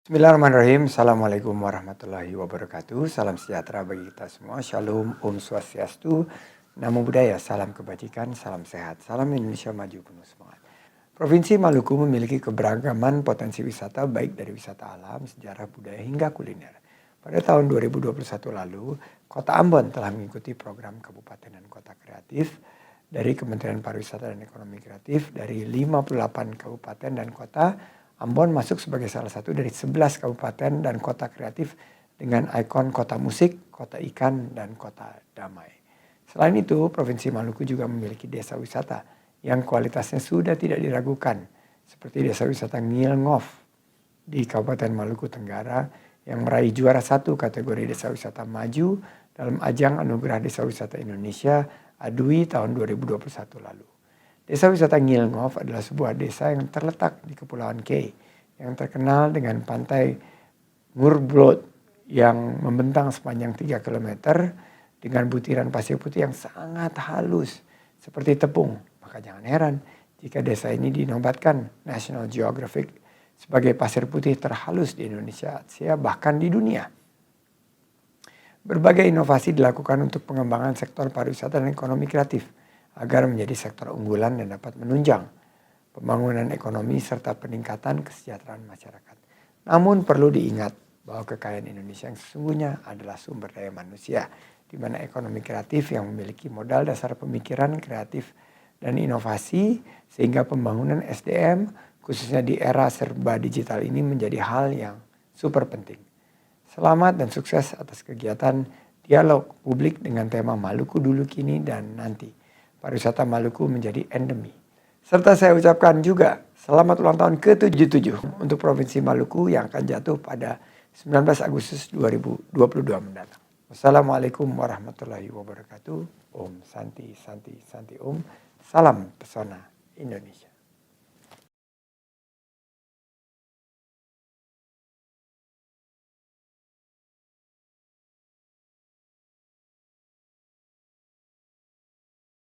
Bismillahirrahmanirrahim. Assalamualaikum warahmatullahi wabarakatuh. Salam sejahtera bagi kita semua. Shalom, Om Swastiastu, Namo Buddhaya, salam kebajikan, salam sehat, salam Indonesia maju penuh semangat. Provinsi Maluku memiliki keberagaman potensi wisata baik dari wisata alam, sejarah budaya hingga kuliner. Pada tahun 2021 lalu, Kota Ambon telah mengikuti program Kabupaten dan Kota Kreatif dari Kementerian Pariwisata dan Ekonomi Kreatif dari 58 kabupaten dan kota. Ambon masuk sebagai salah satu dari 11 kabupaten dan kota kreatif dengan ikon kota musik, kota ikan, dan kota damai. Selain itu, Provinsi Maluku juga memiliki desa wisata yang kualitasnya sudah tidak diragukan, seperti desa wisata Ngilngof di Kabupaten Maluku Tenggara yang meraih juara 1 kategori desa wisata maju dalam ajang Anugerah Desa Wisata Indonesia ADWI tahun 2021 lalu. Desa wisata Ngilngof adalah sebuah desa yang terletak di Kepulauan Kei yang terkenal dengan pantai Ngurblot yang membentang sepanjang 3 km dengan butiran pasir putih yang sangat halus seperti tepung. Maka jangan heran jika desa ini dinobatkan National Geographic sebagai pasir putih terhalus di Indonesia, Asia, bahkan di dunia. Berbagai inovasi dilakukan untuk pengembangan sektor pariwisata dan ekonomi kreatif agar menjadi sektor unggulan dan dapat menunjang pembangunan ekonomi serta peningkatan kesejahteraan masyarakat. Namun perlu diingat bahwa kekayaan Indonesia yang sesungguhnya adalah sumber daya manusia, di mana ekonomi kreatif yang memiliki modal dasar pemikiran kreatif dan inovasi, sehingga pembangunan SDM khususnya di era serba digital ini menjadi hal yang super penting. Selamat dan sukses atas kegiatan dialog publik dengan tema Maluku dulu, kini, dan nanti. Pariwisata Maluku menjadi endemi. Serta saya ucapkan juga selamat ulang tahun ke-77 untuk Provinsi Maluku yang akan jatuh pada 19 Agustus 2022 mendatang. Wassalamualaikum warahmatullahi wabarakatuh. Om Santi Santi Santi Om. Salam pesona Indonesia.